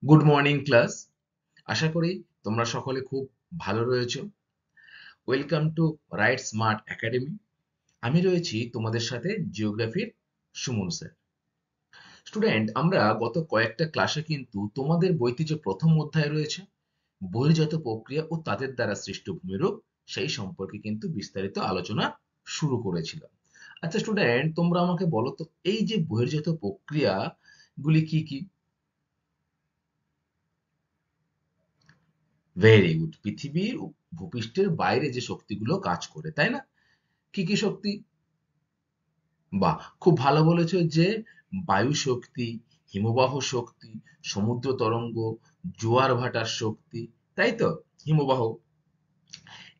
Good morning class. আশা করি তোমরা সকলে খুব ভালো রয়েছো। Welcome to right smart academy. আমি রয়েছি তোমাদের সাথে জিওগ্রাফির সুমন স্যার। স্টুডেন্ট, আমরা গত কয়েকটা ক্লাসে কিন্তু তোমাদের বইতে যে প্রথম অধ্যায় রয়েছে বহির্জাত প্রক্রিয়া ও তাদের দ্বারা সৃষ্ট ভূমিরূপ, সেই সম্পর্কে কিন্তু বিস্তারিত আলোচনা শুরু করেছিলাম। আচ্ছা স্টুডেন্ট, তোমরা আমাকে বলো তো, এই যে বহির্জাত প্রক্রিয়া গুলি কি কি? Very good. পৃথিবীর ভূপৃষ্ঠের বাইরে যে শক্তিগুলো কাজ করে, তাই না? কি কি শক্তি? বাহ, খুব ভালো বলেছো যে বায়ু শক্তি, হিমবাহ শক্তি, সমুদ্র তরঙ্গ, জোয়ার ভাটার শক্তি, তাই তো? হিমবাহ,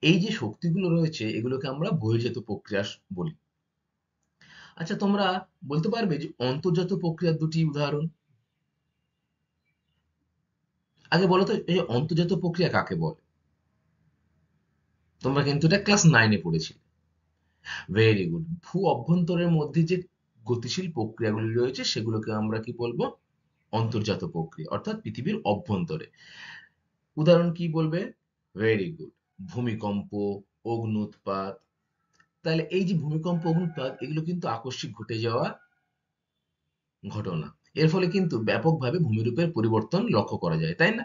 এই যে শক্তিগুলো রয়েছে এগুলোকে আমরা বহির্জাত প্রক্রিয়া বলি। আচ্ছা, তোমরা বলতে পারবে যে অন্তর্জাত প্রক্রিয়ার দুটি উদাহরণ? আগে বলো তো, এই অন্তর্জাত প্রক্রিয়া কাকে বলে? তোমরা কিন্তু এটা ক্লাস 9-এ পড়েছিলে। Very good. ভূ অভ্যন্তরের মধ্যে যে গতিশীল প্রক্রিয়াগুলি রয়েছে সেগুলোকে আমরা কি বলবো? অন্তর্জাত প্রক্রিয়া, অর্থাৎ পৃথিবীর অভ্যন্তরে। উদাহরণ কি বলবে? Very good. ভূমিকম্প, অগ্ন্যুৎপাত। তাহলে এই যে ভূমিকম্প, অগ্ন্যুৎপাত, এগুলো কিন্তু আকস্মিক ঘটে যাওয়া ঘটনা। এর ফলে কিন্তু ব্যাপকভাবে ভূমিরূপের পরিবর্তন লক্ষ্য করা যায়, তাই না?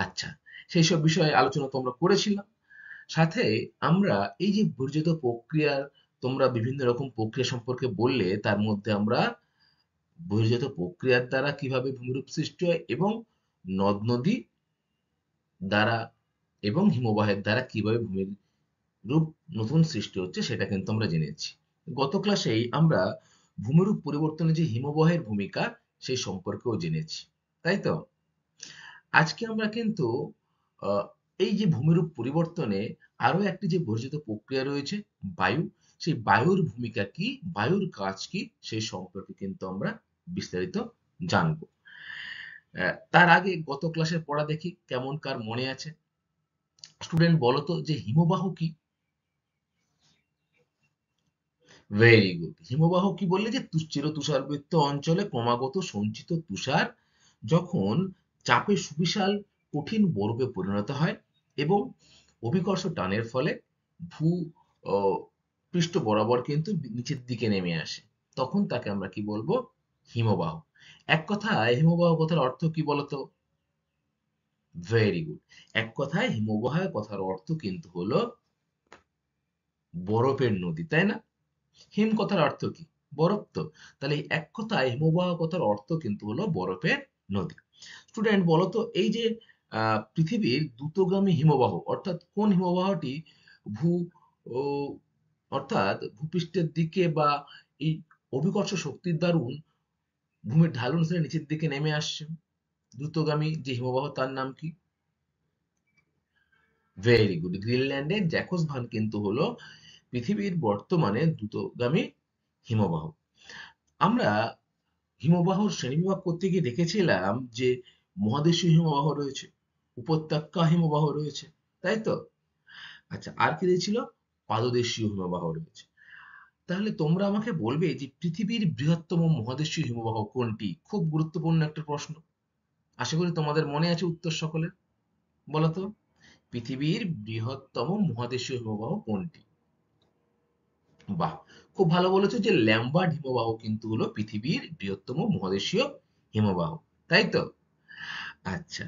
আচ্ছা, সেই সব বিষয়ে আলোচনা তোমরা করেছিলাম। সাথে আমরা এই যে বর্জিত প্রক্রিয়ার, তোমরা বিভিন্ন রকম প্রক্রিয়া সম্পর্কে বললে, তার মধ্যে আমরা বহির্জাত প্রক্রিয়ার দ্বারা কিভাবে ভূমিরূপ সৃষ্টি হয় এবং নদ নদী দ্বারা এবং হিমবাহের দ্বারা কিভাবে ভূমিরূপ নতুন সৃষ্টি হচ্ছে সেটা কিন্তু আমরা জেনেছি। গত ক্লাসেই আমরা ভূমিরূপ পরিবর্তনে যে হিমবাহের ভূমিকা সেই সম্পর্কেও জেনেছি, তাই তো? আজকে আমরা কিন্তু আহ, এই যে ভূমিরূপ পরিবর্তনে আরো একটি যে বর্জিত প্রক্রিয়া রয়েছে, বায়ু, সেই বায়ুর ভূমিকা কি, বায়ুর কাজ কি, সেই সম্পর্কে কিন্তু আমরা বিস্তারিত জানবো। তার আগে গত ক্লাসের পড়া দেখি কেমন কার মনে আছে। স্টুডেন্ট, বলো তো যে হিমবাহ কি? Very good. হিমবাহ কি বললে? যে চির তুষারবৃত অঞ্চলে ক্রমাগত সঞ্চিত তুষার যখন চাপে সুবিশাল কঠিন বরফে পরিণত হয় এবং অভিকর্ষ টানের ফলে ভূ আহ, পৃষ্ঠ বরাবর কিন্তু নিচের দিকে নেমে আসে, তখন তাকে আমরা কি বলবো? হিমবাহ। এক কথায় হিমবাহ কথার অর্থ কি বলতো? Very good. এক কথায় হিমবাহ কথার অর্থ কিন্তু হলো বরফের নদী, তাই না? হিম কথার অর্থ কি? বরফ তো। তাহলে এই এক কথায় হিমবাহ কথার অর্থ কিন্তু হলো বরফের নদী। স্টুডেন্ট, বলো তো এই যে পৃথিবীর দ্রুতগামী হিমবাহ, অর্থাৎ কোন হিমবাহটি ভূ ও অর্থাৎ ভূপৃষ্ঠের দিকে বা এই অভিকর্ষ শক্তির দারুণ ভূমির ঢাল অনুসারে নিচের দিকে নেমে আসছে, দ্রুতগামী যে হিমবাহ তার নাম কি? Very good. গ্রিনল্যান্ডের জ্যাকবস ভান কিন্তু হলো পৃথিবীর বর্তমানে দ্রুতগামী হিমবাহ। আমরা হিমবাহর শ্রেণীবিভাগ করতে গিয়ে দেখেছিলাম যে মহাদেশীয় হিমবাহ রয়েছে, উপত্যকা হিমবাহ রয়েছে, তাই তো? আচ্ছা, আর কি রয়েছিল? পাদদেশীয় হিমবাহ রয়েছে। তাহলে তোমরা আমাকে বলবে যে পৃথিবীর বৃহত্তম মহাদেশীয় হিমবাহ কোনটি? খুব গুরুত্বপূর্ণ একটা প্রশ্ন। আশা করি তোমাদের মনে আছে উত্তর সকলের। বলো তো, পৃথিবীর বৃহত্তম মহাদেশীয় হিমবাহ কোনটি? বাহ, খুব ভালো বলেছো যে ল্যামবার্ট হিমবাহ কিন্তু হলো পৃথিবীর বৃহত্তম মহাদেশীয় হিমবাহ, তাই তো? আচ্ছা,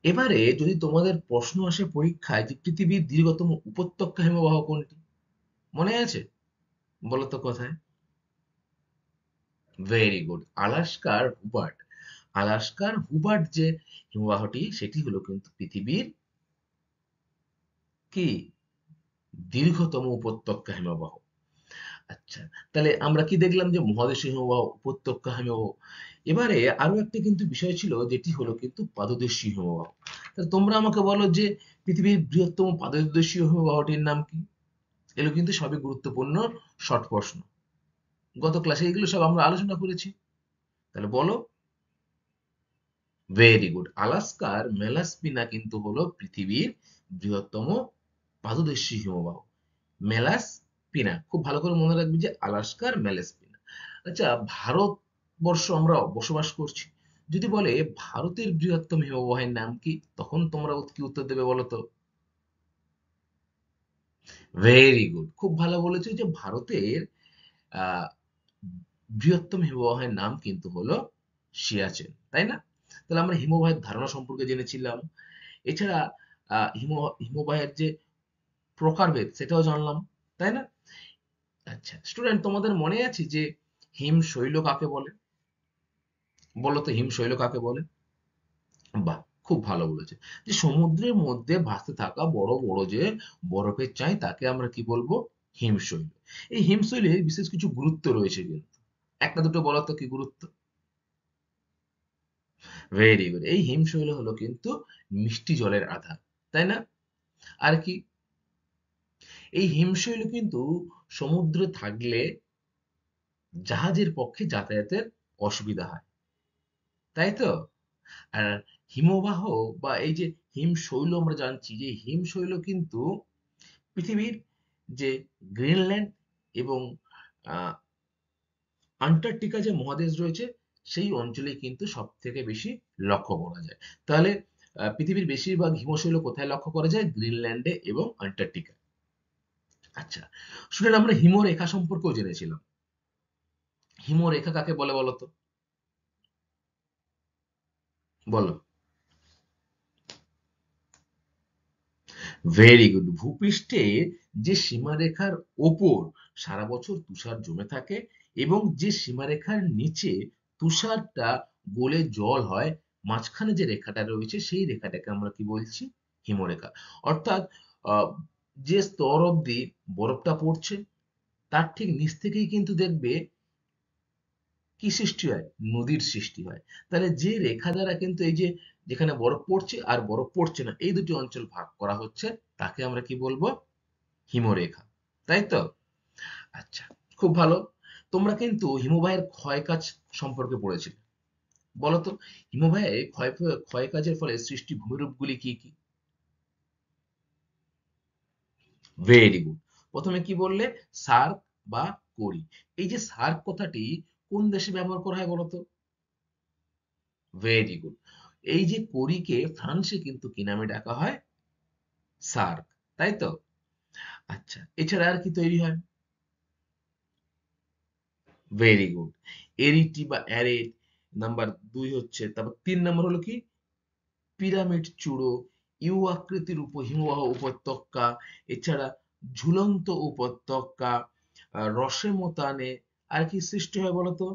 এবারে যদি তোমাদের প্রশ্ন আসে পরীক্ষায় যে পৃথিবীর দীর্ঘতম উপত্যকা হিমবাহ কোনটি, মনে আছে? বলো তো কোথায়? Very good. আলাস্কার হুবার্ট। আলাস্কার হুবার্ট যে হিমবাহটি, সেটি হলো কিন্তু পৃথিবীর কি দীর্ঘতম উপত্যকা হিমবাহ। আচ্ছা, তাহলে আমরা কি দেখলাম? যে মহাদেশীয় হিমবাহ, উপত্যকা হিমবাহ। এবারে আরো একটা কিন্তু বিষয় ছিল, যেটি হলো কিন্তু পাদদেশীয় হিমবাহ। তাহলে তোমরা আমাকে বলো যে পৃথিবীর বৃহত্তম পাদদেশীয় হিমবাহটির নাম কি? এগুলো কিন্তু সবই গুরুত্বপূর্ণ শর্ট প্রশ্ন। গত ক্লাসে এগুলো সব আমরা আলোচনা করেছি। তাহলে বলো। Very good. আলাস্কার মেলাস্পিনা কিন্তু হলো পৃথিবীর বৃহত্তম পাদদেশীয় হিমবাহ। মেলাস্পিনা, খুব ভালো করে মনে রাখবি যে আলাস্কার মেলাস্পিনা। আচ্ছা, ভারতবর্ষ আমরা বসবাস করছি, যদি বলে ভারতের বৃহত্তম হিমবাহের নাম কি, তখন তোমরা কি উত্তর দেবে বলো তো? ভেরি গুড, খুব ভালো বলেছো যে ভারতের আহ, বৃহত্তম হিমবাহের নাম কিন্তু হলো সিয়াচেন, তাই না? তাহলে আমরা হিমবাহের ধারণা সম্পর্কে জেনেছিলাম। এছাড়া হিমবাহের যে প্রকারভেদ সেটাও জানলাম, তাই না? আচ্ছা স্টুডেন্ট, তোমাদের মনে আছে যে হিমশৈল কাকে বলে? বলো তো হিমশৈল কাকে বলে? বাহ, খুব ভালো বলেছে। যে সমুদ্রের মধ্যে ভাসতে থাকা বড় বড় যে বরফের চাই তাকে আমরা কি বলবো? হিমশৈল। এই হিমশৈলের বিশেষ কিছু গুরুত্ব রয়েছে কিন্তু, একটা দুটো বলো তো কি গুরুত্ব? ভেরি গুড, এই হিমশৈল হলো কিন্তু মিষ্টি জলের আধার, তাই না? আর কি, এই হিমশৈল কিন্তু সমুদ্রে থাকলে জাহাজের পক্ষে যাতায়াতের অসুবিধা হয়, তাই তো? আর হিমবাহ বা এই যে হিমশৈল, আমরা জানছি যে হিমশৈল কিন্তু পৃথিবীর যে গ্রিনল্যান্ড এবং আহ, আন্টার্কটিকা যে মহাদেশ রয়েছে সেই অঞ্চলে কিন্তু সব থেকে বেশি লক্ষ্য করা যায়। তাহলে পৃথিবীর বেশিরভাগ হিমশৈল কোথায় লক্ষ্য করা যায়? গ্রিনল্যান্ডে এবং আন্টার্কটিকা। আচ্ছা স্টুডেন্ট, আমরা হিমরেখা সম্পর্কেও জেনেছিলাম। হিমরেখা কাকে বলে বলো তো? বলো। ভেরি গুড, ভূপৃষ্ঠে যে সীমারেখার ওপর সারা বছর তুষার জমে থাকে এবং যে সীমারেখার নিচে তুষারটা গলে জল হয়, মাঝখানে যে রেখাটা রয়েছে সেই রেখাটাকে আমরা কি বলছি? হিমরেখা। অর্থাৎ আহ, যে স্তর অবধি বরফটা পড়ছে তার ঠিক নিচ থেকেই কিন্তু দেখবে কি সৃষ্টি হয়? নদীর সৃষ্টি হয়। তাহলে যে রেখা দ্বারা কিন্তু এই যে যেখানে বরফ পড়ছে আর বরফ পড়ছে না এই দুটি অঞ্চল ভাগ করা হচ্ছে, তাকে আমরা কি বলবো? হিমরেখা, তাই তো? আচ্ছা, খুব ভালো। তোমরা কিন্তু হিমবাহের ক্ষয়কাজ সম্পর্কে পড়েছিলে, বলো তো হিমবাহে ক্ষয়কাজের ফলে সৃষ্টি ভূমিরূপগুলি কি কি? ভেরি গুড, প্রথমে কি বললে? সার্ক বা করি। এই যে সার্ক কথাটি কোন দেশে ব্যবহার করা হয় বলো তো? ভেরি গুড, এই যে করিকে ফ্রান্সে কিন্তু কি নামে ডাকা হয়? সার্ক, তাই তো? আচ্ছা এছাড়া আর কি তৈরি হয়? ভেরি গুড, এরিটি বা অ্যারেট নাম্বার দুই হচ্ছে। তারপর তিন নম্বর হলো কি? পিরামিড চূড়ো, ইউ আকৃতির হিমবাহ উপত্যকা, এছাড়া ঝুলন্ত উপত্যকা, রসে মোতানে। আর কি সৃষ্টি হয় বলতো?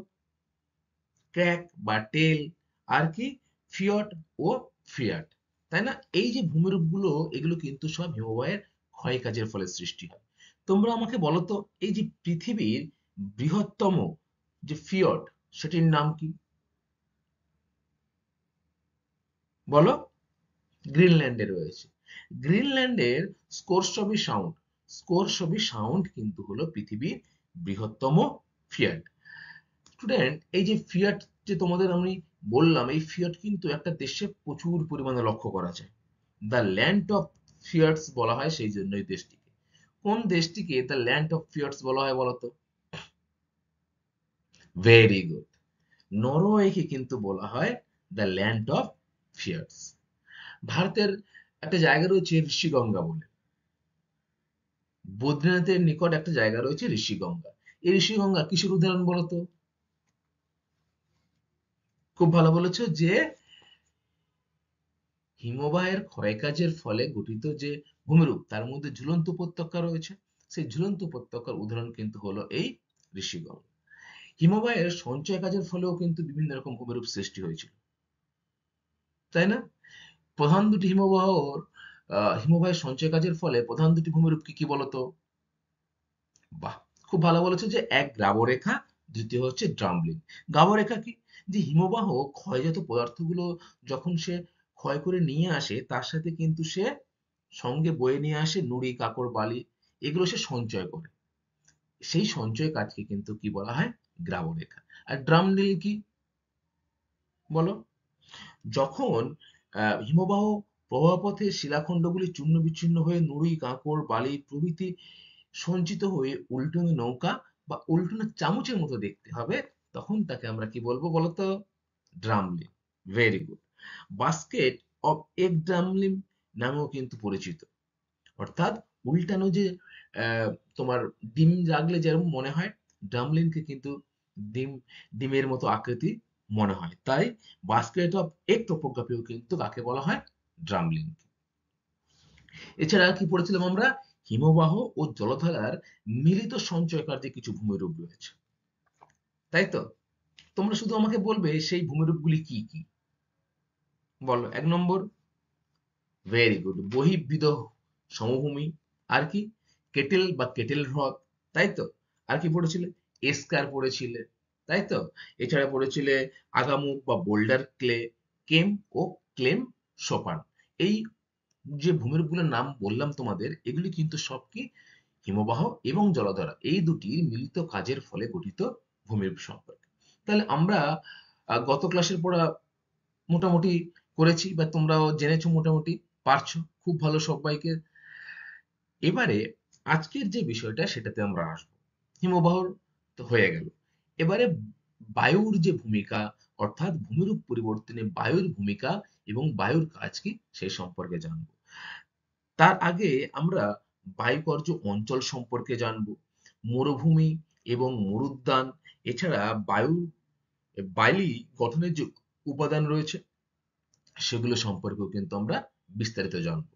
ক্র্যাক বা টেল। আর কি? ফিয়ট ও ফিয়াট, তাই না? এই যে ভূমিরূপগুলো এগুলো কিন্তু সব হিমবাহের ক্ষয়কাজের ফলে সৃষ্টি হয়। তোমরা আমাকে বলো তো, এই যে পৃথিবীর বৃহত্তম যে ফিয়ট সেটির নাম কি? বলো। গ্রিনল্যান্ডে রয়েছে। গ্রিনল্যান্ডের স্কোরসবি সাউন্ড, স্কোরসবি সাউন্ড কিন্তু হলো পৃথিবীর বৃহত্তম ফিয়াট। স্টুডেন্ট, এই যে ফিয়াট যে তোমাদের আমি বললাম, এই ফিয়াট কিন্তু একটা দেশে প্রচুর পরিমাণে লক্ষ্য করা যায়। দ্য ল্যান্ড অফ ফিয়াটস বলা হয় সেই জন্যই দেশটিকে। কোন দেশটিকে দ্য ল্যান্ড অফ ফিয়াটস বলা হয় বলতো? ভেরি গুড, নরওয়েকে কিন্তু বলা হয় দ্য ল্যান্ড অফ ফিয়াটস। ভারতের একটা জায়গা রয়েছে ঋষিগঙ্গা বলে, বদ্রীনাথের নিকট একটা জায়গা রয়েছে ঋষিগঙ্গা। এই ঋষিগঙ্গা কিসের উদাহরণ বলতো? খুব ভালো বলেছো যে হিমবাহের ক্ষয়কাজের ফলে গঠিত যে ভূমিরূপ তার মধ্যে ঝুলন্ত উপত্যকা রয়েছে, সেই ঝুলন্ত উপত্যকার উদাহরণ কিন্তু হলো এই ঋষিগঙ্গা। হিমবাহের সঞ্চয় কাজের ফলেও কিন্তু বিভিন্ন রকম ভূমিরূপ সৃষ্টি হয়েছিল, তাই না? প্রধান দুটি হিমবাহের সঞ্চয় কাজের ফলে প্রধান দুটি ভূমিরূপ কি কি বলতো? বাহ, খুব ভালো বলেছো যে এক গ্রাবরেখা, দ্বিতীয় হচ্ছে ড্রামলিন। গ্রাবরেখা কি? যে হিমবাহ ক্ষয়জাত পদার্থগুলো যখন সে ক্ষয় করে নিয়ে আসে তার সাথে কিন্তু সে সঙ্গে বয়ে নিয়ে আসে নুড়ি কাকড় বালি, এগুলো সে সঞ্চয় করে। সেই সঞ্চয় কাজকে কিন্তু কি বলা হয়? গ্রাবরেখা। আর ড্রামলিন কি বলো? যখন হিমবাহ প্রবাহপথে শিলাখণ্ডগুলি চূর্ণ বিচ্ছিন্ন হয়ে নুড়ি কাঁকড় বালি প্রভৃতি সঞ্চিত হয়ে উল্টোনো নৌকা বা উল্টোনো চামচের মতো দেখতে হবে, তখন তাকে আমরা কি বলবো বলতো? Drumlin. Very good. Basket of egg drumlin নামেও কিন্তু পরিচিত, অর্থাৎ উল্টানো যে আহ, তোমার ডিম রাখলে যেরকম মনে হয়, ড্রামলিনকে কিন্তু ডিম ডিমের মতো আকৃতি মনে হয়, তাই বাস্কেট অফ এগ টপোগ্রাফিও কিন্তু কাকে বলা হয়, ড্রামলিন। এছাড়া কি পড়েছিলাম আমরা, হিমবাহ ও জলধারার মিলিত সঞ্চয় কার্যে কিছু ভূমিরূপ রয়েছে, তাই তো? তোমরা শুধু আমাকে বলবে সেই ভূমিরূপগুলি কি কি। বলো। 1 নম্বর, ভেরি গুড, বহির্বিধ সমভূমি। আর কি, কেটেল বা কেটেল হ্রদ, তাই তো? আর কি পড়েছিলে, এস্কার পড়েছিলে, তাই তো? এছাড়া পড়েছিলে আগামুখ বা বোল্ডার ক্লে, কেম ও ক্লেম সোপান। এই যে ভূমিরূপগুলোর নাম বললাম তোমাদের, এগুলি কিন্তু সব কি, হিমবাহ এবং জলাধারা এই দুটির মিলিত কাজের ফলে গঠিত ভূমিরূপ সম্পর্কে। তাহলে আমরা গত ক্লাসের পড়া মোটামুটি করেছি, বা তোমরাও জেনেছো মোটামুটি, পারছো খুব ভালো সবাইকে। এবারে আজকের যে বিষয়টা সেটাতে আমরা আসবো। হিমবাহর তো হয়ে গেল, এবারে বায়ুর যে ভূমিকা, অর্থাৎ ভূমিরূপ পরিবর্তনে বায়ুর ভূমিকা এবং বায়ুর কাজ কি সেই সম্পর্কে জানবো। তার আগে আমরা বায়ুকর্য অঞ্চল সম্পর্কে জানবো, মরুভূমি এবং মরুদ্যান, এছাড়া বায়ুর গঠনের যে উপাদান রয়েছে সেগুলো সম্পর্কেও কিন্তু আমরা বিস্তারিত জানবো।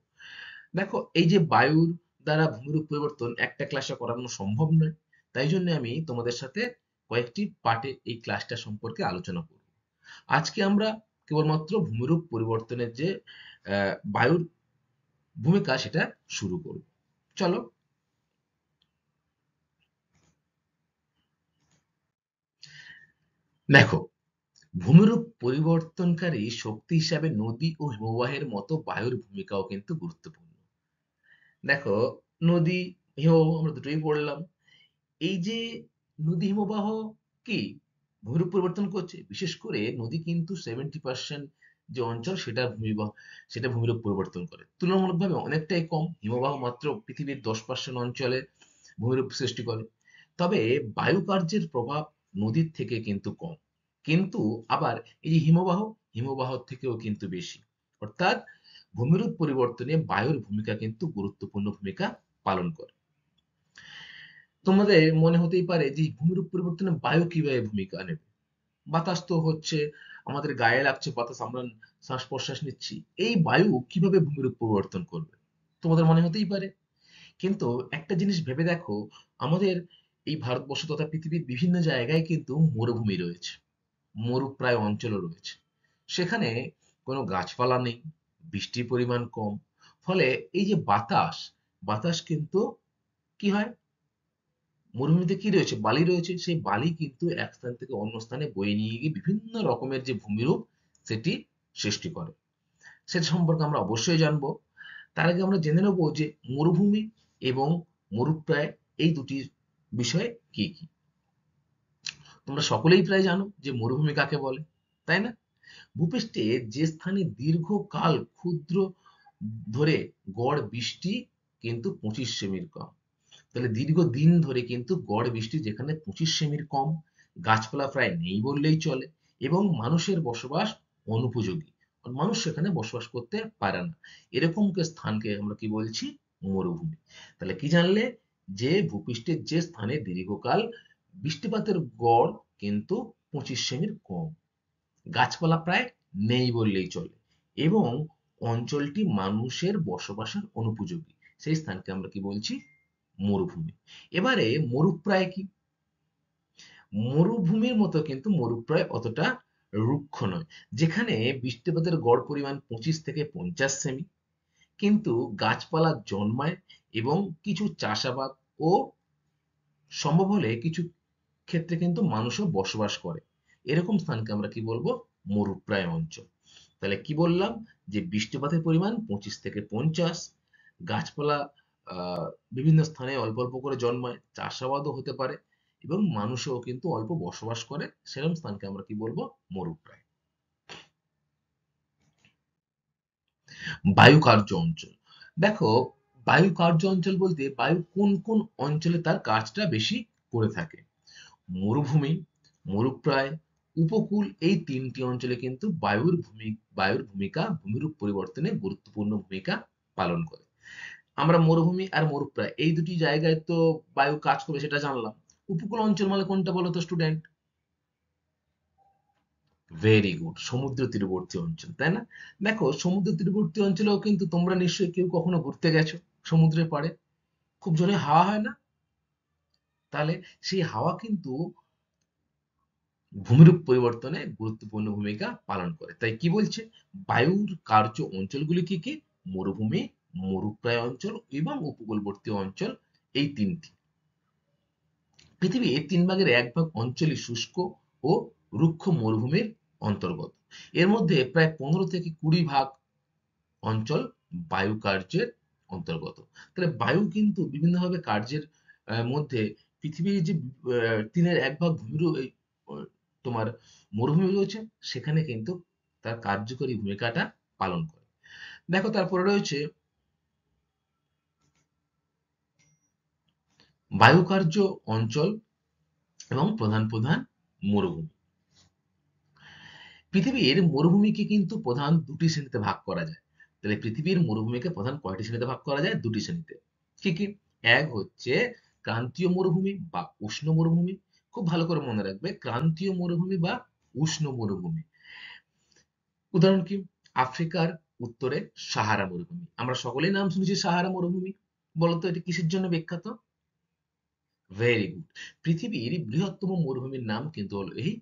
দেখো, এই যে বায়ুর দ্বারা ভূমিরূপ পরিবর্তন একটা ক্লাসে করানো সম্ভব নয়, তাই জন্য আমি তোমাদের সাথে কয়েকটি পার্টে এই ক্লাসটা সম্পর্কে আলোচনা করব। আজকে আমরা কেবলমাত্র ভূমিরূপ পরিবর্তনের যে বায়ুর ভূমিকা সেটা শুরু করব। চলো। দেখো, ভূমিরূপ পরিবর্তনকারী শক্তি হিসাবে নদী ও হিমবাহের মতো বায়ুর ভূমিকাও কিন্তু গুরুত্বপূর্ণ। দেখো, নদী হিমবাহ আমরা দুটোই পড়লাম। এই যে নদী হিমবাহ কি ভূমিরূপ পরিবর্তন করছে, বিশেষ করে নদী কিন্তু 70% যে অঞ্চল সেটা ভূমিরূপ পরিবর্তন করে, তুলনামূলকভাবে অনেকটাই কম। হিমবাহ মাত্র পৃথিবীর 10% অঞ্চলে ভূমিরূপ সৃষ্টি করে। তবে বায়ু কার্যের প্রভাব নদীর থেকে কিন্তু কম, কিন্তু আবার এই যে হিমবাহর থেকেও কিন্তু বেশি। অর্থাৎ ভূমিরূপ পরিবর্তনে বায়ুর ভূমিকা কিন্তু গুরুত্বপূর্ণ ভূমিকা পালন করে। তোমাদের মনে হতেই পারে যে ভূমিরূপ পরিবর্তনে বায়ু কিভাবে ভূমিকা নেবে। বাতাস তো হচ্ছে, আমাদের গায়ে লাগছে বাতাস, আমরা শ্বাস প্রশ্বাস নিচ্ছি, এই বায়ু কিভাবে ভূমিরূপ পরিবর্তন করবে, তোমাদের মনে হতেই পারে। কিন্তু একটা জিনিস ভেবে দেখো, আমাদের এই ভারতবর্ষ তথা পৃথিবীর বিভিন্ন জায়গায় কিন্তু মরুভূমি রয়েছে, মরুপ্রায় অঞ্চলও রয়েছে। সেখানে কোনো গাছপালা নেই, বৃষ্টির পরিমাণ কম, ফলে এই যে বাতাস কিন্তু কি হয়, মরুভূমিতে কি রয়েছে, বালি রয়েছে, সেই বালি কিন্তু এক স্থান থেকে অন্য স্থানে বয়ে নিয়ে গিয়ে বিভিন্ন রকমের যে ভূমিরূপ সেটি সৃষ্টি করে। সেটা সম্পর্কে আমরা অবশ্যই জানবো। তার আগে আমরা জেনে নেবো যে মরুভূমি এবং মরুপ্রায় এই দুটি বিষয় কি কি। তোমরা সকলেই প্রায় জানো যে মরুভূমি কাকে বলে, তাই না? ভূপৃষ্ঠে যে স্থানে দীর্ঘকাল ক্ষুদ্র ধরে গড় বৃষ্টি কিন্তু 25 সেমির কম, তাহলে দীর্ঘদিন ধরে কিন্তু গড় বৃষ্টি যেখানে 25 সেমির কম, গাছপালা প্রায় নেই বললেই চলে, এবং মানুষের বসবাস অনুপযোগী, মানুষ সেখানে বসবাস করতে পারে না, এরকম স্থানকে আমরা কি বলছি, মরুভূমি। তাহলে কি জানলে, যে ভূপৃষ্ঠের যে স্থানে দীর্ঘকাল বৃষ্টিপাতের গড় কিন্তু 25 সেমির কম, গাছপালা প্রায় নেই বললেই চলে, এবং অঞ্চলটি মানুষের বসবাসের অনুপযোগী, সেই স্থানকে আমরা কি বলছি, মরুভূমি। এবারে মরুপ্রায় কি, মরুভূমির মতো কিন্তু মরুপ্রায় অতটা রুক্ষ নয়, যেখানে বৃষ্টিপাতের গড় পরিমাণ 25 থেকে 50 সেমি, কিন্তু গাছপালা জন্মায় এবং কিছু চাষাবাদ ও সম্ভব হলে কিছু ক্ষেত্রে কিন্তু মানুষও বসবাস করে, এরকম স্থানকে আমরা কি বলবো, মরুপ্রায় অঞ্চল। তাহলে কি বললাম, যে বৃষ্টিপাতের পরিমাণ 25 থেকে 50, গাছপালা আহ বিভিন্ন স্থানে অল্প অল্প করে জন্মায়, চাষাবাদও হতে পারে, এবং মানুষও কিন্তু অল্প বসবাস করে, সেরকম স্থানকে আমরা কি বলবো, মরুপ্রায়। বায়ু কার্য অঞ্চল। দেখো, বায়ু কার্য অঞ্চল বলতে বায়ু কোন কোন অঞ্চলে তার কাজটা বেশি করে থাকে, মরুভূমি, মরুপ্রায়, উপকূল, এই তিনটি অঞ্চলে কিন্তু বায়ুর ভূমিকা ভূমিরূপ পরিবর্তনে গুরুত্বপূর্ণ ভূমিকা পালন করে। আমরা মরুভূমি আর মরুপ্রায় এই দুটি জায়গায় তো বায়ু কাজ করবে সেটা জানলাম। উপকূল অঞ্চল মানে কোনটা বলো তো স্টুডেন্ট? ভেরি গুড, সমুদ্র তীরবর্তী অঞ্চল, তাই না? দেখো সমুদ্র তীরবর্তী অঞ্চলেও কিন্তু তোমরা নিশ্চয়ই কেউ কখনো ঘুরতে গেছো সমুদ্রের পাড়ে, খুব জোরে হাওয়া হয় না? তাহলে সেই হাওয়া কিন্তু ভূমিরূপ পরিবর্তনে গুরুত্বপূর্ণ ভূমিকা পালন করে। তাই কি বলছে? বায়ুর কার্য অঞ্চলগুলি কি কি? মরুভূমি, মরুপ্রায় অঞ্চল এবং উপকূলবর্তী অঞ্চল, এই তিনটি। পৃথিবীর 3 ভাগের 1 ভাগ অঞ্চলই শুষ্ক ও রুক্ষ মরুভূমির অন্তর্গত। এর মধ্যে প্রায় 15 থেকে 20 ভাগ অঞ্চল বায়ু কার্যের অন্তর্গত। তাহলে বায়ু কিন্তু বিভিন্নভাবে কার্যের মধ্যে পৃথিবীর যে 3/1 ভাগ তোমার মরুভূমি রয়েছে সেখানে কিন্তু তার কার্যকরী ভূমিকাটা পালন করে। দেখো তারপরে রয়েছে বায়ুকার্য অঞ্চল এবং প্রধান প্রধান মরুভূমি। পৃথিবীর মরুভূমিকে কিন্তু প্রধান দুটি শ্রেণীতে ভাগ করা যায়। তাহলে পৃথিবীর মরুভূমিকে প্রধান কয়টি শ্রেণীতে ভাগ করা যায়? দুটি শ্রেণীতে। কি কি? এক হচ্ছে ক্রান্তীয় মরুভূমি বা উষ্ণ মরুভূমি। খুব ভালো করে মনে রাখবে, ক্রান্তীয় মরুভূমি বা উষ্ণ মরুভূমি। উদাহরণ কি? আফ্রিকার উত্তরে সাহারা মরুভূমি। আমরা সকলেই নাম শুনেছি সাহারা মরুভূমি। বলতো এটি কিসের জন্য বিখ্যাত? ভেরি গুড, পৃথিবীর বৃহত্তম মরুভূমির নাম কিন্তু হলো এই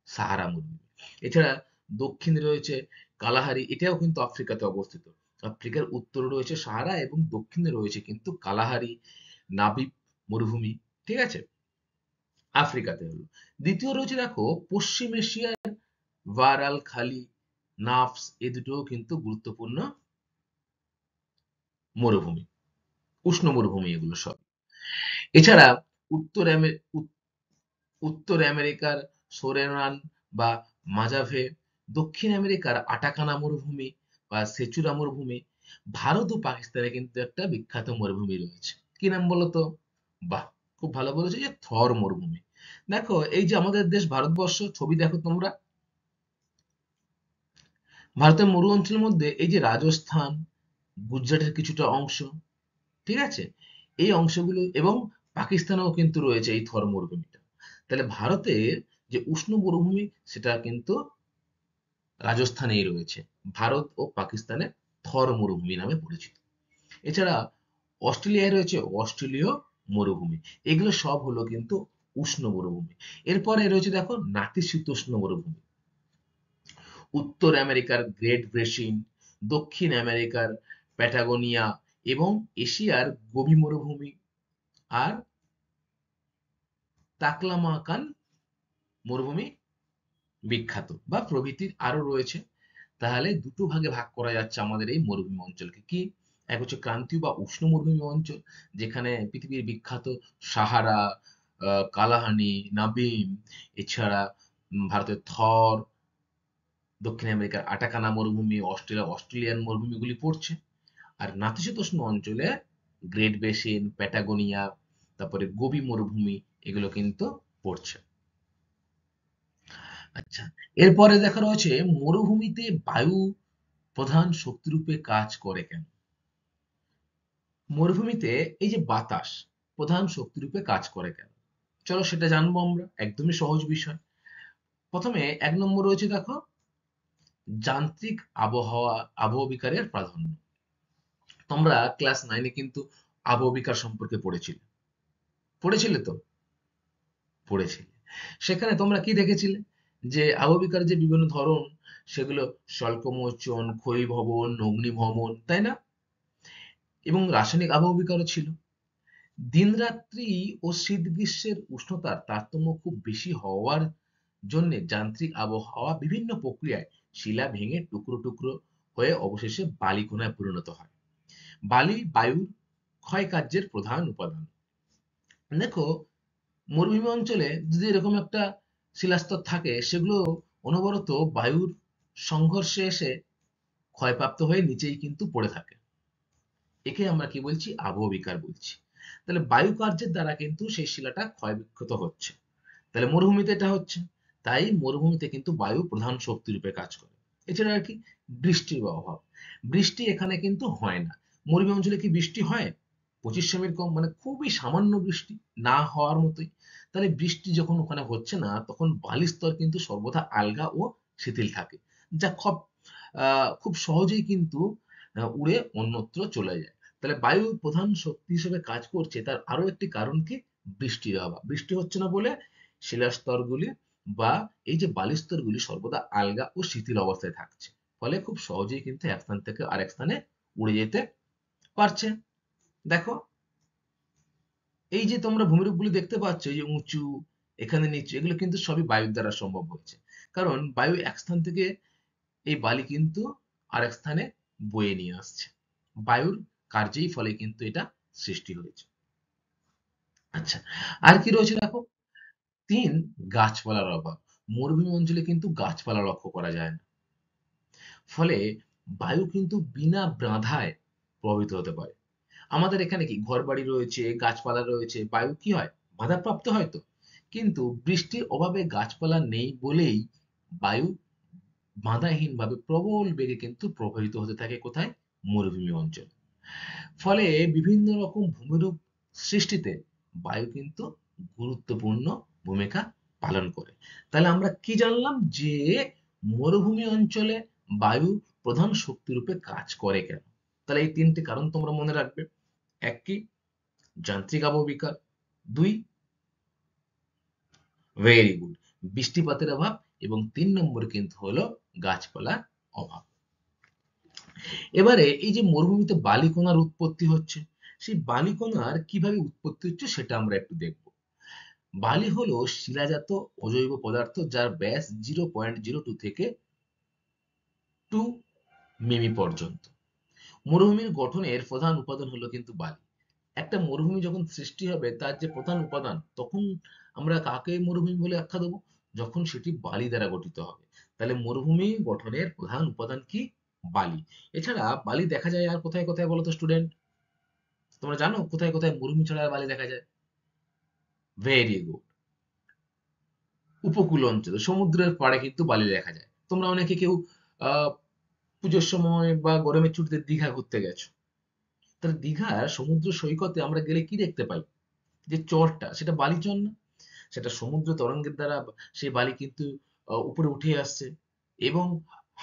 সাহারা মরুভূমি। এছাড়া দক্ষিণে রয়েছে কালাহারি, এটাও কিন্তু আফ্রিকাতে অবস্থিত। আফ্রিকার উত্তরে রয়েছে সাহারা এবং দক্ষিণে রয়েছে কিন্তু কালাহারি, নাবিব মরুভূমি। ঠিক আছে? আফ্রিকাতে হলো। দ্বিতীয় রয়েছে দেখো পশ্চিম এশিয়ার ভারাল খালি, নাফস, এই দুটোও কিন্তু গুরুত্বপূর্ণ মরুভূমি, উষ্ণ মরুভূমি এগুলো সব। এছাড়া উত্তর আমে- উত- উত্তর আমেরিকার সোরেনান বা মাজাভে, দক্ষিণ আমেরিকার আটাকানা মরুভূমি বা সেচুরা মরুভূমি, ভারত ও পাকিস্তানে কিন্তু একটা বিখ্যাত মরুভূমি রয়েছে। কি নাম বলতো? বাহ, খুব ভালো বলেছো, যে থর মরুভূমি। দেখো এই যে আমাদের দেশ ভারতবর্ষ, ছবি দেখো তোমরা, ভারতের মরু অঞ্চলের মধ্যে এই যে রাজস্থান, গুজরাটের কিছুটা অংশ, ঠিক আছে, এই অংশগুলো এবং পাকিস্তানেও কিন্তু রয়েছে এই থর মরুভূমিটা। তাহলে ভারতের যে উষ্ণ মরুভূমি সেটা কিন্তু রাজস্থানেই রয়েছে, ভারত ও পাকিস্তানে থর মরুভূমি নামে পরিচিত। এছাড়া অস্ট্রেলিয়ায় রয়েছে অস্ট্রেলীয় মরুভূমি। এগুলো সব হলো কিন্তু উষ্ণ মরুভূমি। এরপরে রয়েছে দেখো নাতিশীতোষ্ণ মরুভূমি। উত্তর আমেরিকার গ্রেট ব্রেসিন, দক্ষিণ আমেরিকার প্যাটাগোনিয়া এবং এশিয়ার গোবি মরুভূমি আর তাকলামাকান মরুভূমি বিখ্যাত বা প্রভৃতি আরো রয়েছে। তাহলে দুটো ভাগে ভাগ করা যাচ্ছে আমাদের এই মরুভূমি অঞ্চলকে। কি? এক হচ্ছে ক্রান্তীয় বা উষ্ণ মরুভূমি অঞ্চল, যেখানে পৃথিবীর বিখ্যাত সাহারা, কালাহানি, নাবিম, এছাড়া ভারতের থর, দক্ষিণ আমেরিকার আটাকানা মরুভূমি, অস্ট্রেলিয়ান মরুভূমিগুলি পড়ছে। আর নাতিশীতোষ্ণ অঞ্চলে গ্রেট বেসিন, প্যাটাগোনিয়া, তারপরে গোবি মরুভূমি, এগুলো কিন্তু পড়ছে। আচ্ছা, এরপরে দেখা রয়েছে মরুভূমিতে বায়ু প্রধান শক্তিরূপে কাজ করে কেন? মরুভূমিতে এই যে বাতাস প্রধান শক্তিরূপে কাজ করে কেন? চলো সেটা জানবো আমরা, একদমই সহজ বিষয়। প্রথমে 1 নম্বর রয়েছে দেখো যান্ত্রিক আবহবিকারের প্রাধান্য। তোমরা ক্লাস 9-এ কিন্তু আবহবিকার সম্পর্কে পড়েছিলে, পড়েছিলে তো? পড়েছিলে। সেখানে তোমরা কি দেখেছিলে? যে আবহবিকার যে বিভিন্ন ধরন, সেগুলো স্বল্পমোচন, ক্ষয়ীভবন, অগ্নিভবন, তাই না? এবং রাসায়নিক আবহবিকারও ছিল। দিন-রাত্রি ও শীত-গ্রীষ্মের উষ্ণতার তারতম্য খুব বেশি হওয়ার জন্যে যান্ত্রিক আবহাওয়া বিভিন্ন প্রক্রিয়ায় শিলা ভেঙে টুকরো টুকরো হয়ে অবশেষে বালিকণায় পরিণত হয়। বালি বায়ুর ক্ষয়কার্যের প্রধান উপাদান। দেখো মরুভূমি অঞ্চলে যদি এরকম একটা শিলাস্তর থাকে, সেগুলো অনবরত বায়ুর সংঘর্ষে এসে ক্ষয়প্রাপ্ত হয়ে নিচেই কিন্তু পড়ে থাকে। একে আমরা কি বলছি? আবহবিকার বলছি। তাহলে বায়ু কার্যের দ্বারা কিন্তু সেই শিলাটা ক্ষয়বিক্ষত হচ্ছে। তাহলে মরুভূমিতে এটা হচ্ছে। তাই মরুভূমিতে কিন্তু বায়ু প্রধান শক্তি রূপে কাজ করে। এছাড়া আর কি, বৃষ্টির অভাব। বৃষ্টি এখানে কিন্তু হয় না। মরুভূমি অঞ্চলে কি বৃষ্টি হয়? 25 সেমির কম, মানে খুবই সামান্য বৃষ্টি, না হওয়ার মতোই। তাহলে বৃষ্টি যখন ওখানে হচ্ছে না, তখন বালির স্তর কিন্তু সর্বদা আলগা ও শিথিল থাকে, যা খুব সহজেই কিন্তু উড়ে অন্যত্র চলে যায়। তাহলে বায়ু প্রধান শক্তি হিসেবে কাজ করছে, তার আরো একটি কারণ কি? বৃষ্টির অভাব। বৃষ্টি হচ্ছে না বলে শিলাস্তরগুলি বা এই যে বালির স্তরগুলি সর্বদা আলগা ও শিথিল অবস্থায় থাকছে। ফলে খুব সহজেই কিন্তু এক স্থান থেকে আরেক স্থানে উড়ে যেতে পারছে। দেখো, এই যে তোমরা ভূমিরূপগুলি দেখতে পাচ্ছ, এই যে উঁচু, এখানে নিচু, এগুলো কিন্তু সবই বায়ুর দ্বারা সম্ভব হয়েছে। কারণ বায়ু এক স্থান থেকে এই বালি কিন্তু আরেক স্থানে বয়ে নিয়ে আসছে। বায়ুর কার্যেই ফলে কিন্তু এটা সৃষ্টি হয়েছে। আচ্ছা, আর কি রয়েছে দেখো। 3, গাছপালার অভাব। মরুভূমি অঞ্চলে কিন্তু গাছপালা লক্ষ্য করা যায় না। ফলে বায়ু কিন্তু বিনা বাধায় প্রভাবিত হতে পারে। আমাদের এখানে কি ঘরবাড়ি রয়েছে, গাছপালা রয়েছে, বায়ু কি হয়? বাধাপ্রাপ্ত হয় তো। কিন্তু বৃষ্টির অভাবে গাছপালা নেই বলেই বায়ু বাধাহীনভাবে প্রবল বেগে কিন্তু প্রবাহিত হতে থাকে কোথায়? মরুভূমি অঞ্চলে। ফলে বিভিন্ন রকম ভূমিরূপ সৃষ্টিতে বায়ু কিন্তু গুরুত্বপূর্ণ ভূমিকা পালন করে। তাহলে আমরা কি জানলাম? যে মরুভূমি অঞ্চলে বায়ু প্রধান শক্তি রূপে কাজ করে কেন? তাহলে এই 3টি কারণ তোমরা মনে রাখবে। 1 কি? যান্ত্রিক আবহবিকার। 2, ভেরি গুড, বৃষ্টিপাতের অভাব। এবং 3 নম্বর কিন্তু হলো গাছপালার অভাব। এবারে এই যে মরুভূমিতে বালিকণার উৎপত্তি হচ্ছে, সেই বালিকণার কিভাবে উৎপত্তি হচ্ছে সেটা আমরা একটু দেখব। বালি হলো শিলাজাত অজৈব পদার্থ, যার ব্যাস 0.02 থেকে 2 মিমি পর্যন্ত। মরুভূমির গঠনের প্রধান উপাদান হলো কিন্তু বালি। একটা মরুভূমি যখন সৃষ্টি হবে, তার যে প্রধান উপাদান, তখন আমরা কাকে মরুভূমি বলে আখ্যা দেবো? যখন সেটি বালি দ্বারা গঠিত হবে। তাহলে মরুভূমি গঠনের প্রধান উপাদান কি? বালি। এছাড়া বালি দেখা যায় আর কোথায় কোথায় বলো তো স্টুডেন্ট? তোমরা জানো কোথায় কোথায় মরুভূমি ছাড়া আর বালি দেখা যায়? ভেরি গুড, উপকূল অঞ্চলে, সমুদ্রের পাড়ে কিন্তু বালি দেখা যায়। তোমরা অনেকে কেউ আহ পুজোর সময় বা গরমের ছুটিতে দীঘা ঘুরতে গেছো। তাহলে দীঘার সমুদ্র সৈকতে আমরা গেলে কি দেখতে পাই? যে চরটা, সেটা বালি চর না? সেটা সমুদ্র তরঙ্গের দ্বারা সেই বালি কিন্তু উপরে উঠে আসছে, এবং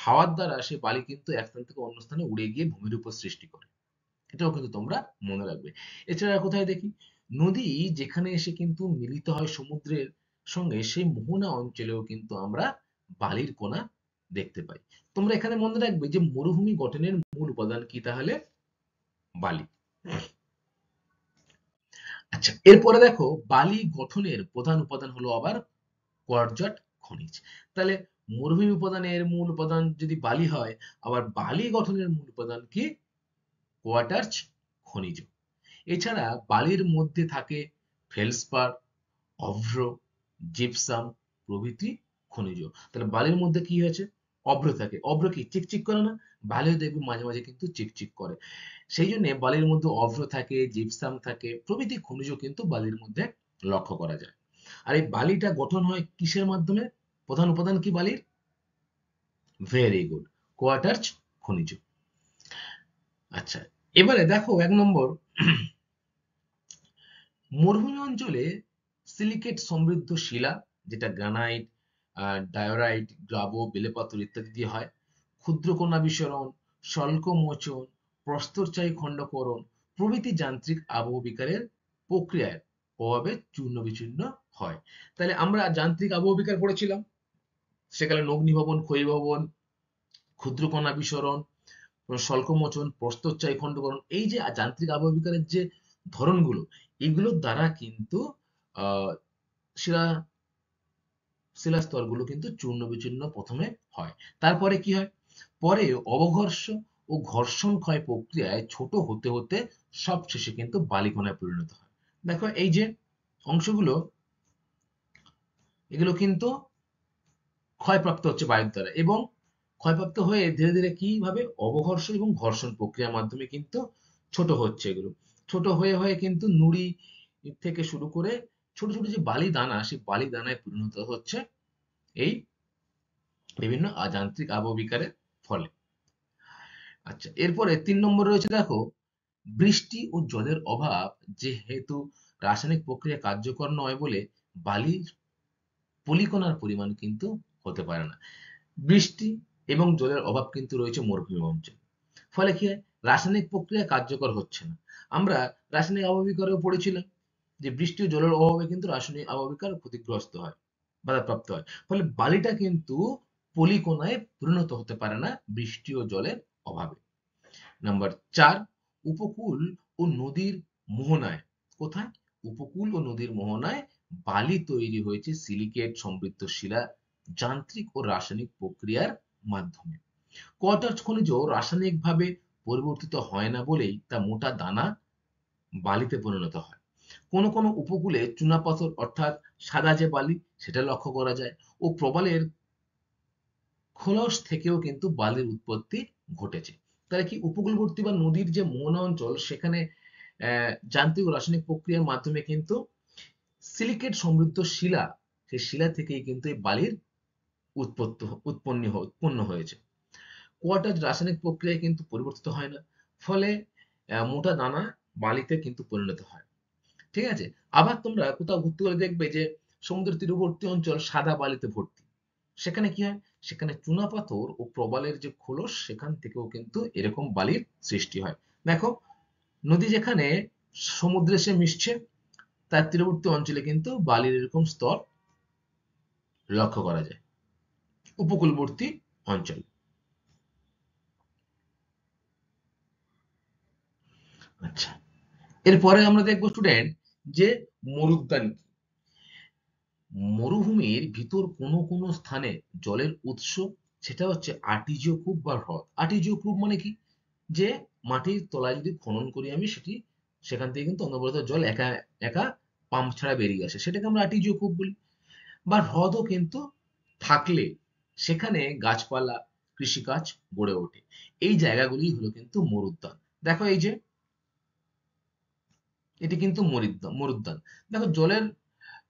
হাওয়ার দ্বারা সেই বালি কিন্তু এক স্থান থেকে অন্য স্থানে উড়ে গিয়ে ভূমির উপর সৃষ্টি করে। এটাও কিন্তু তোমরা মনে রাখবে। এছাড়া কোথায় দেখি? নদী যেখানে এসে কিন্তু মিলিত হয় সমুদ্রের সঙ্গে, সেই মোহনা অঞ্চলেও কিন্তু আমরা বালির কণা দেখতে পাই। তোমরা এখানে মনে রাখবে যে মরুভূমি গঠনের মূল উপাদান কি তাহলে? বালি। আচ্ছা, এরপরে দেখো, বালি গঠনের প্রধান উপাদান হলো আবার কোয়ার্টজাট খনিজ। তাহলে মরুভূমি উপাদানের মূল উপাদান যদি বালি হয়, আবার বালি গঠনের মূল উপাদান কি? কোয়ার্টার্চ খনিজ। এছাড়া বালির মধ্যে থাকে ফেলসপার, অভ্র, জিপসাম প্রভৃতি খনিজ। তাহলে বালির মধ্যে কি হয়েছে? অভ্র থাকে। অভ্র কি চিকচিক করে না? বালিও দেখবে মাঝে মাঝে কিন্তু চিকচিক করে। সেই জন্য বালির মধ্যে অভ্র থাকে, জিপসাম থাকে, প্রভৃতি খনিজ কিন্তু বালির মধ্যে লক্ষ্য করা যায়। আর এই বালিটা গঠন হয় কিসের মাধ্যমে? প্রধান উপাদান কি বালির? ভেরি গুড, কোয়ার্টার্চ খনিজ। আচ্ছা, এবারে দেখো 1 নম্বর, মরুভূমি অঞ্চলে সিলিকেট সমৃদ্ধ শিলা, যেটা গ্রানাইট, ডায়োরাইট, গ্রাবো, বেলেপাথর ইত্যাদি দিয়ে হয়। ক্ষুদ্রকণা বিসরণ, স্বল্পমোচন, প্রস্তরচায়ী খণ্ডকরণ প্রভৃতি যান্ত্রিক আবহবিকারের প্রক্রিয়ার প্রভাবে চূর্ণ বিচূর্ণ হয়। তাহলে আমরা যান্ত্রিক আবহবিকার পড়েছিলাম, সেখানে অগ্নিভবন, ক্ষয়ীভবন, ক্ষুদ্রকণা বিসরণ, স্বল্পমোচন, প্রস্তরচায়ী খণ্ডকরণ, এই যে যান্ত্রিক আবহবিকারের যে ধরনগুলো, এগুলোর দ্বারা কিন্তু আহ শিলা শিলাস্তরগুলো কিন্তু চূর্ণ বিচূর্ণ প্রথমে হয়। তারপরে কি হয়? পরে অবঘর্ষ ও ঘর্ষণ ক্ষয় প্রক্রিয়ায় ছোট হতে হতে সবশেষে কিন্তু বালিকণায় পরিণত হয়। দেখো এই যে অংশগুলো, এগুলো কিন্তু ক্ষয়প্রাপ্ত হচ্ছে বায়ুর দ্বারা, এবং ক্ষয়প্রাপ্ত হয়ে ধীরে ধীরে কিভাবে? অবঘর্ষণ এবং ঘর্ষণ প্রক্রিয়ার মাধ্যমে কিন্তু ছোট হচ্ছে। এগুলো ছোট হয়ে হয়ে কিন্তু নুড়ি থেকে শুরু করে ছোট ছোট যে বালি দানা, সেই বালি দানায় পরিণত হচ্ছে এই বিভিন্ন যান্ত্রিক আবহবিকারের ফলে। আচ্ছা, এরপরে ৩ নম্বর রয়েছে দেখো, বৃষ্টি ও জলের অভাব যেহেতু রাসায়নিক প্রক্রিয়া কার্যকর নয় বলে বালির পলিকণার পরিমাণ কিন্তু হতে পারে না। বৃষ্টি এবং জলের অভাব কিন্তু রয়েছে মরুভূমি অঞ্চলে। ফলে কি হয়? রাসায়নিক প্রক্রিয়া কার্যকর হচ্ছে না। আমরা রাসায়নিক আবহবিকারেও পড়েছিলাম যে বৃষ্টি ও জলের অভাবে কিন্তু রাসায়নিক আবহবিকার ক্ষতিগ্রস্ত হয়, বাধাপ্রাপ্ত হয়। ফলে বালিটা কিন্তু পলিকণায় পরিণত হতে পারে না বৃষ্টি ও জলের অভাবে। নাম্বার ৪, উপকূল ও নদীর মোহনায়। কোথায়? উপকূল ও নদীর মোহনায় বালি তৈরি হয়েছে সিলিকেট সমৃদ্ধ শিলা যান্ত্রিক ও রাসায়নিক প্রক্রিয়ার মাধ্যমে। কোয়ার্টাজ খনিজ রাসায়নিকভাবে পরিবর্তিত হয় না বলেই তা মোটা দানা বালিতে পরিণত হয়। কোনো কোনো উপকূলে চুনাপাথর অর্থাৎ সাদা যে বালি সেটা লক্ষ্য করা যায় ও প্রবালের খোলস থেকেও কিন্তু বালির উৎপত্তি ঘটেছে। তাহলে কি উপকূলবর্তী বা নদীর যে মোহনা অঞ্চল সেখানে যান্ত্রিক ও রাসায়নিক প্রক্রিয়ার মাধ্যমে কিন্তু সিলিকেট সমৃদ্ধ শিলা, সেই শিলা থেকেই কিন্তু এই বালির উৎপন্ন হয়েছে। কোয়াটাজ রাসায়নিক প্রক্রিয়ায় কিন্তু পরিবর্তিত হয় না, ফলে মোটা দানা বালিতে কিন্তু পরিণত হয়। ঠিক আছে? আবার তোমরা কোথাও ঘুরতে গেলে দেখবে যে সমুদ্রের তীরবর্তী অঞ্চল সাদা বালিতে ভর্তি। সেখানে কি হয়? সেখানে চুনাপাথর ও প্রবালের যে খোলস সেখান থেকেও কিন্তু এরকম বালির সৃষ্টি হয়। দেখো, নদী যেখানে সমুদ্রে এসে মিশছে তার তীরবর্তী অঞ্চলে কিন্তু বালির এরকম স্তর লক্ষ্য করা যায় উপকূলবর্তী অঞ্চল। আচ্ছা, এরপরে আমরা দেখবো স্টুডেন্ট যে মরুদ্যান কি। মরুভূমির ভিতর কোনো কোনো স্থানে জলের উৎস, সেটা হচ্ছে আর্টিজিও কূপ বা হ্রদ। আর্টিজিও কূপ মানে কি? যে মাটির তলায় যদি খনন করি আমি সেখান থেকে কিন্তু অনবরত জল একা একা পাম্প ছাড়া বেরিয়ে আসে, সেটাকে আমরা আর্টিজিও কূপ বলি। বা হ্রদও কিন্তু থাকলে সেখানে গাছপালা, কৃষিকাজ গড়ে ওঠে। এই জায়গাগুলি হলো কিন্তু মরুদ্যান। দেখো এই যে এটি কিন্তু মরুদ্যান। দেখো জলের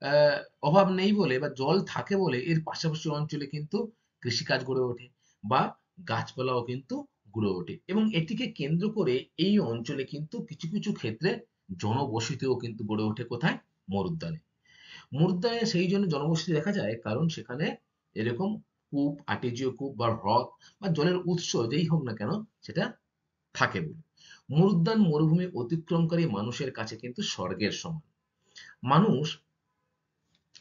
আহ, অভাব নেই বলে বা জল থাকে বলে এর পাশাপাশি অঞ্চলে কিন্তু কৃষিকাজ গড়ে ওঠে বা গাছপালাও কিন্তু গড়ে ওঠে এবং এটিকে কেন্দ্র করে এই অঞ্চলে কিন্তু কিছু কিছু ক্ষেত্রে জনবসতিও কিন্তু গড়ে ওঠে। কোথায়? মরুদ্যানে। মরুদ্যানে সেই জন্য জনবসতি দেখা যায় কারণ সেখানে এরকম কূপ, আর্টেজিও কূপ বা হ্রদ বা জলের উৎস যেই হোক না কেন সেটা থাকে বলে। মরুদ্যান মরুভূমি অতিক্রমকারী মানুষের কাছে কিন্তু স্বর্গের সমান। মানুষ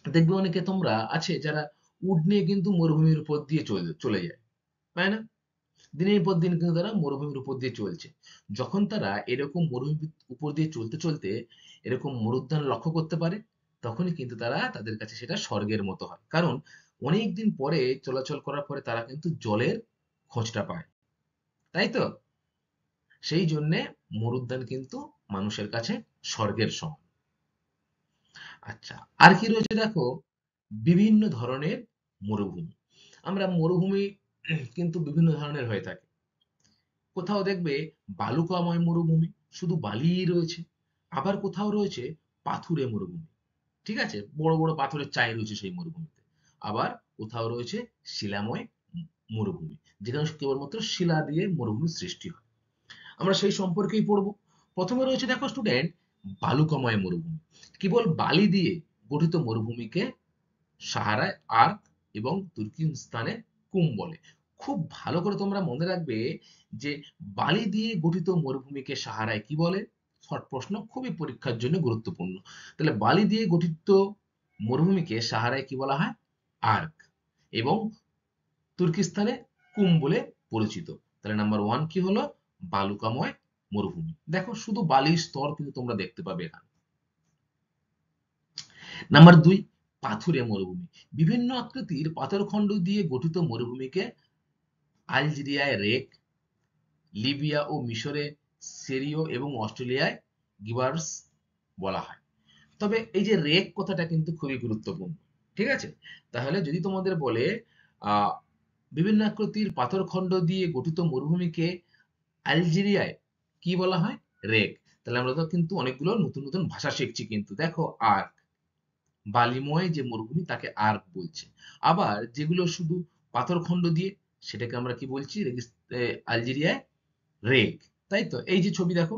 দেখবে অনেকে তোমরা আছে যারা উট নিয়ে কিন্তু মরুভূমির উপর দিয়ে চলে যায়, তাই না? দিনের পর দিন কিন্তু তারা মরুভূমির উপর দিয়ে চলছে। যখন তারা এরকম মরুভূমির উপর দিয়ে চলতে চলতে এরকম মরুদ্যান লক্ষ্য করতে পারে, তখনই কিন্তু তাদের কাছে সেটা স্বর্গের মতো হয়। কারণ অনেকদিন পরে চলাচল করার পরে তারা কিন্তু জলের খোঁজটা পায়, তাই তো? সেই জন্যে মরুদ্যান কিন্তু মানুষের কাছে স্বর্গের সমান। আচ্ছা, আর কি রয়েছে দেখো, বিভিন্ন ধরনের মরুভূমি। আমরা মরুভূমি কিন্তু বিভিন্ন ধরনের হয়ে থাকে। কোথাও দেখবে বালুকাময় মরুভূমি, শুধু বালিই রয়েছে। আবার কোথাও রয়েছে পাথুরে মরুভূমি, ঠিক আছে, বড় বড় পাথরের চাই রয়েছে সেই মরুভূমিতে। আবার কোথাও রয়েছে শিলাময় মরুভূমি, যেখানে কেবলমাত্র শিলা দিয়ে মরুভূমির সৃষ্টি হয়। আমরা সেই সম্পর্কেই পড়বো। প্রথমে রয়েছে দেখো স্টুডেন্ট বালুকাময় মরুভূমি। কেবল বালি দিয়ে গঠিত মরুভূমিকে সাহারায় আর্ক এবং তুর্কিস্তানে কুম বলে। খুব ভালো করে তোমরা মনে রাখবে যে বালি দিয়ে গঠিত মরুভূমিকে সাহারায় কি বলে? শর্ট প্রশ্ন, খুবই পরীক্ষার জন্য গুরুত্বপূর্ণ। তাহলে বালি দিয়ে গঠিত মরুভূমিকে সাহারায় কি বলা হয়? আর্ক। এবং তুর্কিস্তানে কুম বলে পরিচিত। তাহলে নাম্বার ওয়ান কি হলো? বালুকাময় মরুভূমি। দেখো শুধু বালির স্তর কিন্তু তোমরা দেখতে পাবে এখানে। নাম্বার দুই, পাথুরে মরুভূমি। বিভিন্ন আকৃতির পাথরখণ্ড দিয়ে গঠিত মরুভূমিকে আলজেরিয়ায় রেক, লিবিয়া ও মিশরে সেরিও এবং অস্ট্রেলিয়ায় গিবার্স বলা হয়। তবে এই যে রেক কথাটা কিন্তু খুবই গুরুত্বপূর্ণ, ঠিক আছে? তাহলে যদি তোমাদের বলে আহ বিভিন্ন আকৃতির পাথরখণ্ড দিয়ে গঠিত মরুভূমিকে আলজেরিয়ায় কি বলা হয়? রেক। তাহলে আমরা তো কিন্তু অনেকগুলো নতুন নতুন ভাষা শিখছি কিন্তু। দেখো আর্ক, বালিময় যে মরুভূমি তাকে আর্ক বলছে। আবার যেগুলো শুধু পাথরখণ্ড দিয়ে সেটাকে আমরা কি বলছি আলজেরিয়ায় রেক। তাই তো? এই যে ছবি দেখো,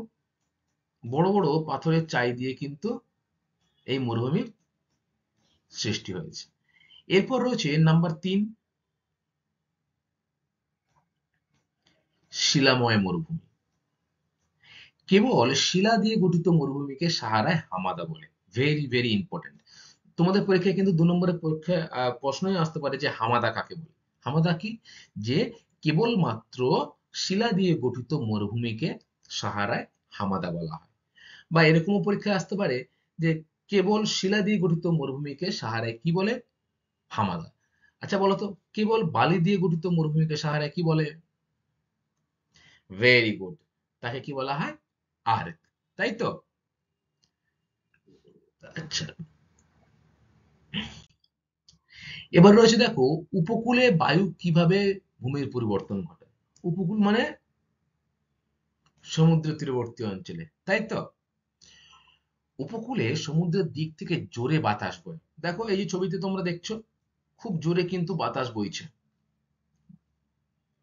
বড় বড় পাথরের চাই দিয়ে কিন্তু এই মরুভূমির সৃষ্টি হয়েছে। এরপর রয়েছে নাম্বার 3, শিলাময় মরুভূমি। কেবল শিলা দিয়ে গঠিত মরুভূমিকে সাহারায় হামাদা বলে। Very very important. তোমাদের পরীক্ষায় কিন্তু 2 নম্বরের পরীক্ষায় প্রশ্নই আসতে পারে যে হামাদা কাকে বলে। হামাদা কি? যে কেবলমাত্র শিলা দিয়ে গঠিত মরুভূমিকে সাহারায় হামাদা বলা হয়। বা এরকমও পরীক্ষায় আসতে পারে যে কেবল শিলা দিয়ে গঠিত মরুভূমিকে সাহারায় কি বলে? হামাদা। আচ্ছা বলো তো, কেবল বালি দিয়ে গঠিত মরুভূমিকে সাহারায় কি বলে? ভেরি গুড, তাকে কি বলা হয়? আর্ক। তাই তো? আচ্ছা, এবার রয়েছে দেখো উপকূলে বায়ু কিভাবে ভূমির পরিবর্তন ঘটায়। উপকূল মানে সমুদ্র তীরবর্তী অঞ্চলে, তাই তো? উপকূলে সমুদ্রের দিক থেকে জোরে বাতাস বয়। দেখো এই যে ছবিতে তোমরা দেখছো, খুব জোরে কিন্তু বাতাস বইছে।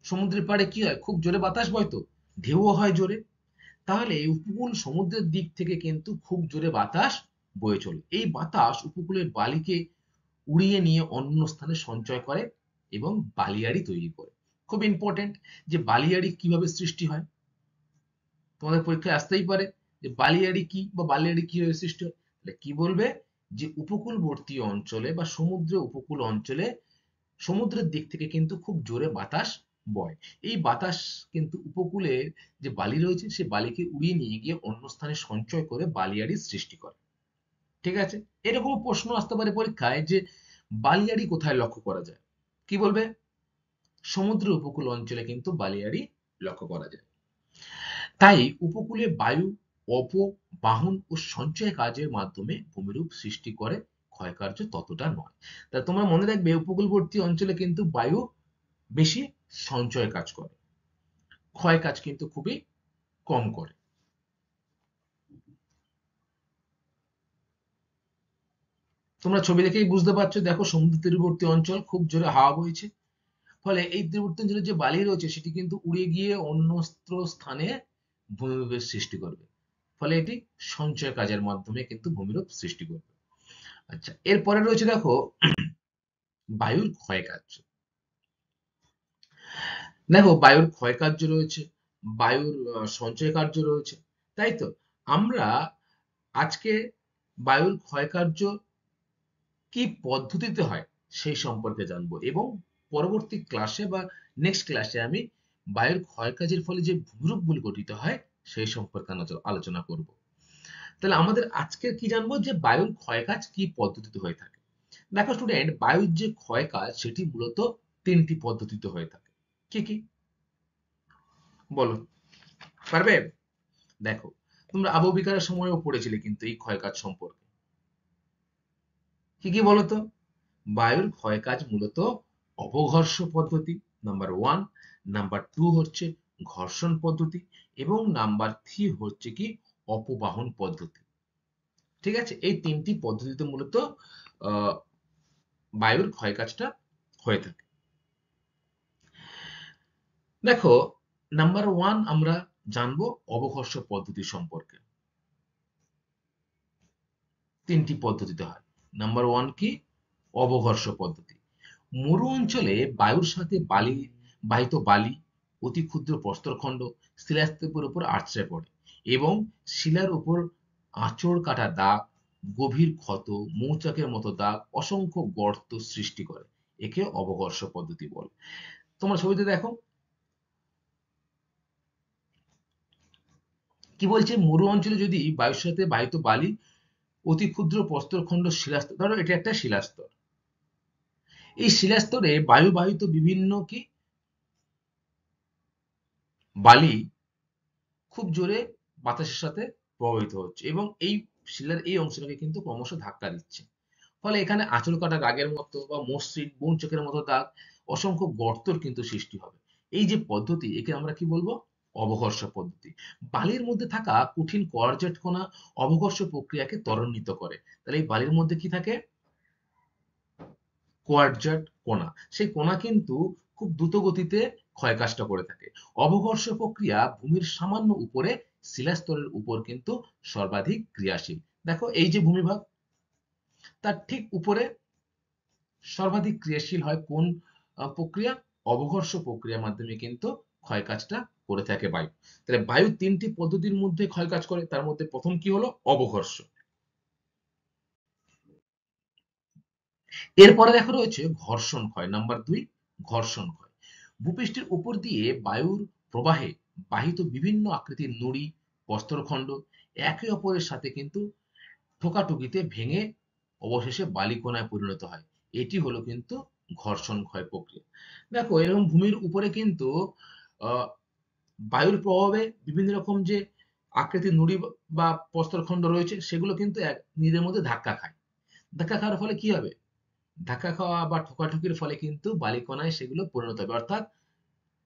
সমুদ্রের পাড়ে কি হয়? খুব জোরে বাতাস বয় তো, ঢেউও হয় জোরে। তাহলে এই উপকূল সমুদ্রের দিক থেকে কিন্তু খুব জোরে বাতাস বয়ে চলে। এই বাতাস উপকূলের বালিকে উড়িয়ে নিয়ে অন্য স্থানে সঞ্চয় করে এবং বালিয়াড়ি তৈরি করে। খুব ইম্পর্টেন্ট যে বালিয়াড়ি কিভাবে সৃষ্টি হয়। তোমাদের পরীক্ষায় আসতেই পারে যে বালিয়াড়ি কি বা বালিয়াড়ি কিভাবে সৃষ্টি হয়। তাহলে কি বলবে? যে উপকূলবর্তী অঞ্চলে বা সমুদ্র উপকূল অঞ্চলে সমুদ্রের দিক থেকে কিন্তু খুব জোরে বাতাস বয়। এই বাতাস কিন্তু উপকূলের যে বালি রয়েছে সে বালিকে উড়িয়ে নিয়ে গিয়ে অন্য স্থানে সঞ্চয় করে বালিয়াড়ির সৃষ্টি করে। ঠিক আছে? এরকম প্রশ্ন আসতে পারে পরীক্ষায় যে বালিয়াড়ি কোথায় লক্ষ্য করা যায়? কি বলবে? সমুদ্র উপকূল অঞ্চলে কিন্তু বালিয়াড়ি লক্ষ্য করা যায়। তাই উপকূলে বায়ু অপবাহন ও সঞ্চয় কাজের মাধ্যমে ভূমিরূপ সৃষ্টি করে, ক্ষয়কার্য ততটা নয়। তা তোমরা মনে রাখবে উপকূলবর্তী অঞ্চলে কিন্তু বায়ু বেশি সঞ্চয় কাজ করে, ক্ষয় কাজ কিন্তু খুবই কম করে। তোমরা ছবি দেখেই বুঝতে পারছো, দেখো সমুদ্র তীরবর্তী অঞ্চল, খুব জোরে হাওয়া বইছে। ফলে এই তীরবর্তী অঞ্চলে যে বালি রয়েছে সেটি কিন্তু উড়ে গিয়ে অন্যত্র স্থানে ভূমিরূপের সৃষ্টি করবে। ফলে এটি সঞ্চয় কাজের মাধ্যমে কিন্তু ভূমিরূপ সৃষ্টি করবে। আচ্ছা, এরপরে রয়েছে দেখো বায়ুর ক্ষয়কার্য। দেখো বায়ুর ক্ষয়কার্য রয়েছে, বায়ুর সঞ্চয় কার্য রয়েছে, তাই তো? আমরা আজকে বায়ুর ক্ষয়কার্য কি পদ্ধতিতে হয় সেই সম্পর্কে জানবো এবং পরবর্তী ক্লাসে বা নেক্সট ক্লাসে আমি বায়ুর ক্ষয়কার্যের ফলে যে ভূমিরূপগুলি গঠিত হয় সেই সম্পর্কে আলোচনা করব। তাহলে আমাদের আজকে কি জানবো? যে বায়ুর ক্ষয়কাজ কি পদ্ধতিতে হয়ে থাকে। দেখো স্টুডেন্ট, বায়ুর যে ক্ষয়কাজ সেটি মূলত 3টি পদ্ধতিতে হয়ে থাকে। কি কি বলো, পারবে? দেখো, তোমরা আবহবিকারের সময়ও পড়েছিলে কিন্তু এই ক্ষয়কাজ সম্পর্কে। কি কি বলতো? বায়ুর ক্ষয়কাজ মূলত অপঘর্ষ পদ্ধতি, নাম্বার 1। নাম্বার 2 হচ্ছে ঘর্ষণ পদ্ধতি এবং নাম্বার 3 হচ্ছে কি অপবাহন পদ্ধতি। ঠিক আছে? এই 3টি পদ্ধতিতে মূলত আহ, বায়ুর ক্ষয়কাজটা হয়ে থাকে। দেখো, নাম্বার 1 আমরা জানবো অবঘর্ষ পদ্ধতি সম্পর্কে। 3টি পদ্ধতিতে হয়। নাম্বার 1 কি? অবঘর্ষ পদ্ধতি। মরু অঞ্চলে বায়ুর সাথে বাহিত বালি, অতি ক্ষুদ্র প্রস্তরখণ্ড শিলাস্তরের উপর আছড়ে পড়ে এবং শিলার উপর আঁচড় কাটা দাগ, গভীর ক্ষত, মৌচাকের মতো দাগ, অসংখ্য গর্ত সৃষ্টি করে। একে অবঘর্ষ পদ্ধতি বলে। তোমরা ছবিতে দেখো কি বলছে? মরু অঞ্চলে যদি বায়ুর সাথে বাহিত বালি, অতি ক্ষুদ্র প্রস্তরখণ্ড শিলাস্তর, ধরো এটা একটা শিলাস্তর। এই শিলাস্তরে বায়ুবাহিত বিভিন্ন কি বালি খুব জোরে বাতাসের সাথে প্রবাহিত হচ্ছে এবং এই শিলার এই অংশটাকে কিন্তু ক্রমশ ধাক্কা দিচ্ছে। ফলে এখানে আঁচড় কাটা দাগের মতো বা মসৃণ মৌচাকের মতো দাগ, অসংখ্য গর্তর কিন্তু সৃষ্টি হবে। এই যে পদ্ধতি, একে আমরা কি বলবো? অবঘর্ষ পদ্ধতি। বালির মধ্যে থাকা কঠিন কোয়ার্জেট কণা অবঘর্ষ প্রক্রিয়াকে ত্বরান্বিত করে। তাহলে এই বালির মধ্যে কি থাকে? কোয়াড্রাট কণা, সেই কণা কিন্তু খুব দ্রুত গতিতে ক্ষয় কাজটা করে থাকে। অবঘর্ষ প্রক্রিয়া ভূমির সামান্য উপরে শিলাস্তরের উপর কিন্তু সর্বাধিক ক্রিয়াশীল। দেখো এই যে ভূমিভাগ, তার ঠিক উপরে সর্বাধিক ক্রিয়াশীল হয় কোন প্রক্রিয়া? অবঘর্ষ প্রক্রিয়ার মাধ্যমে কিন্তু ক্ষয় কাজটা করে থাকে বায়ু। তাহলে বায়ু তিনটি পদ্ধতির মধ্যে ক্ষয় কাজ করে, তার মধ্যে প্রথম কি হলো? অবঘর্ষ। এরপরে দেখো রয়েছে ঘর্ষণ ক্ষয়, নাম্বার 2 ঘর্ষণ ক্ষয়। ভূপৃষ্ঠের উপর দিয়ে বায়ুর প্রবাহে বাহিত বিভিন্ন আকৃতির নুড়ি, প্রস্তরখণ্ড একে অপরের সাথে কিন্তু ঠোকাঠুকিতে ভেঙে অবশেষে বালিকণায় পরিণত হয়। এটি হলো কিন্তু ঘর্ষণ ক্ষয় প্রক্রিয়া। দেখো এরকম ভূমির উপরে কিন্তু আহ, বায়ুর প্রভাবে বিভিন্ন রকম যে আকৃতির নুড়ি বা প্রস্তরখণ্ড রয়েছে সেগুলো কিন্তু নিজেদের মধ্যে ধাক্কা খায়। ধাক্কা খাওয়ার ফলে কি হবে? ধাক্কা খাওয়া বা ঠোকাঠুকির ফলে কিন্তু বালিকণায় সেগুলো পরিণত হবে, অর্থাৎ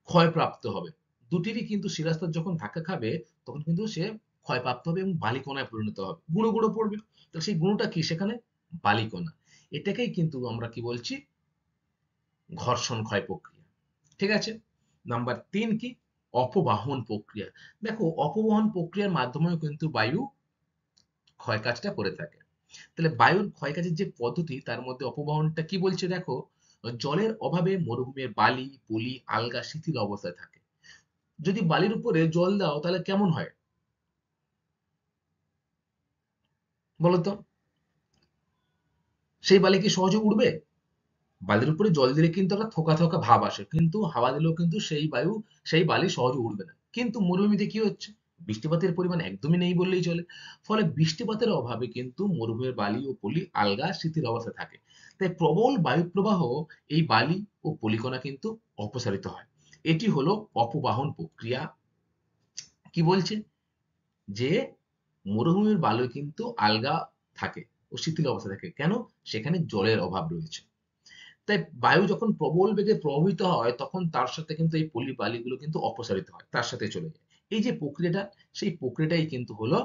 ক্ষয়প্রাপ্ত হবে। দুটিরই কিন্তু শিলাস্তর যখন ধাক্কা খাবে তখন কিন্তু সে ক্ষয়প্রাপ্ত হবে এবং বালিকণায় পরিণত হবে, গুঁড়ো গুঁড়ো পড়বে। তাহলে সেই গুঁড়োটা কি? সেখানে বালিকণা। এটাকেই কিন্তু আমরা কি বলছি? ঘর্ষণ ক্ষয় প্রক্রিয়া। ঠিক আছে। নাম্বার 3 কি? অপবাহন প্রক্রিয়া। দেখো অপবহন প্রক্রিয়ার মাধ্যমেও কিন্তু বায়ু ক্ষয় কাজটা করে থাকে। তাহলে বায়ুর ক্ষয়কাজের যে পদ্ধতি তার মধ্যে অপবহনটা কি বলছে দেখো? জলের অভাবে মরুভূমির বালি, পলি, আলগা শিথিল অবস্থায় থাকে। যদি বালির উপরে জল দাও তাহলে কেমন হয় বলতো? সেই বালি কি সহজে উড়বে? বালির উপরে জল দিলে কিন্তু একটা থোকা থোকা ভাব আসে, কিন্তু হাওয়া দিলেও কিন্তু সেই বায়ু, সেই বালি সহজে উড়বে না। কিন্তু মরুভূমিতে কি হচ্ছে? বৃষ্টিপাতের পরিমাণ একদমই নেই বললেই চলে। ফলে বৃষ্টিপাতের অভাবে কিন্তু মরুভূমির বালি ও পলি আলগা শিথিল অবস্থায় থাকে। তাই প্রবল বায়ু প্রবাহ এই বালি ও পলিকণা কিন্তু অপসারিত হয়। এটি হলো অপবাহন প্রক্রিয়া। কি বলছে? যে মরুভূমির বালু কিন্তু আলগা থাকে ও শিথিল অবস্থায় থাকে। কেন? সেখানে জলের অভাব রয়েছে। তাই বায়ু যখন প্রবল বেগে প্রবাহিত হয় তখন তার সাথে কিন্তু এই পলি বালিগুলো কিন্তু অপসারিত হয়, তার সাথে চলে যায়। এই যে প্রক্রিয়াটা, সেই প্রক্রিয়াটাই কিন্তু হলো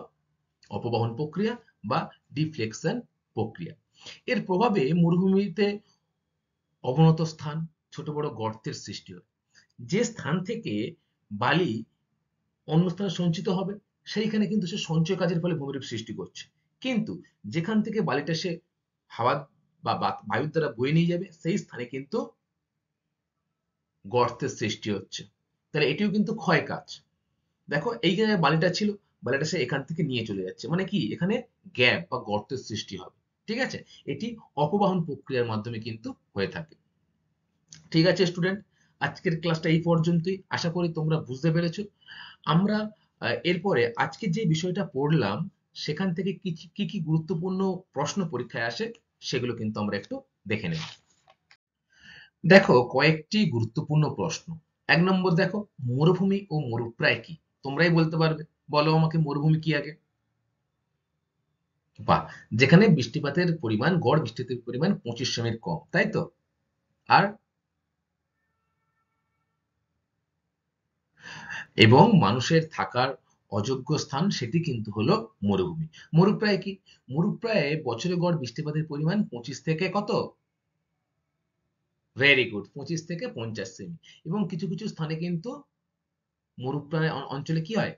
অপবহন প্রক্রিয়া বা ডিফ্লেকশন প্রক্রিয়া। এর প্রভাবে মরুভূমিতে অবনত স্থান, ছোট বড় গর্তের সৃষ্টি হয়। যে স্থান থেকে বালি অন্য স্থানে সঞ্চিত হবে সেইখানে কিন্তু সে সঞ্চয় কাজের ফলে ভূমিরূপ সৃষ্টি করছে। কিন্তু যেখান থেকে বালিটা সে হাওয়া বা বায়ুর দ্বারা বয়ে নিয়ে যাবে সেই স্থানে কিন্তু গর্তের সৃষ্টি হচ্ছে। তাহলে এটিও কিন্তু ক্ষয় কাজ। দেখো এইখানে বালিটা ছিল, বালিটা সে এখান থেকে নিয়ে চলে যাচ্ছে, মানে কি? এখানে গ্যাপ বা গর্তের সৃষ্টি হবে। ঠিক আছে। এটি অপবাহন প্রক্রিয়ার মাধ্যমে কিন্তু হয়ে থাকে। ঠিক আছে স্টুডেন্ট, আজকের ক্লাসটা এই পর্যন্তই। আশা করি তোমরা বুঝতে পেরেছো। আমরা এরপরে আজকে যে বিষয়টা পড়লাম সেখান থেকে কি কি কি গুরুত্বপূর্ণ প্রশ্ন পরীক্ষায় আসে সেগুলো কিন্তু আমরা একটু দেখে নেব। দেখো কয়েকটি গুরুত্বপূর্ণ প্রশ্ন। 1 নম্বর দেখো, মরুভূমি ও মরুপ্রায় কি? তোমরাই বলতে পারবে। বলো আমাকে মরুভূমি কি আগে? বাহ! যেখানে বৃষ্টিপাতের পরিমাণ, গড় বৃষ্টিপাতের পরিমাণ 25 সেমির কম, তাই তো? আর এবং মানুষের থাকার অযোগ্য স্থান, সেটি কিন্তু হলো মরুভূমি। মরুপ্রায় কি? মরুপ্রায়ে বছরে গড় বৃষ্টিপাতের পরিমাণ 25 থেকে কত? ভেরি গুড, 25 থেকে 50 সেমি। এবং কিছু কিছু স্থানে কিন্তু মরুপ্রায় অঞ্চলে কি হয়?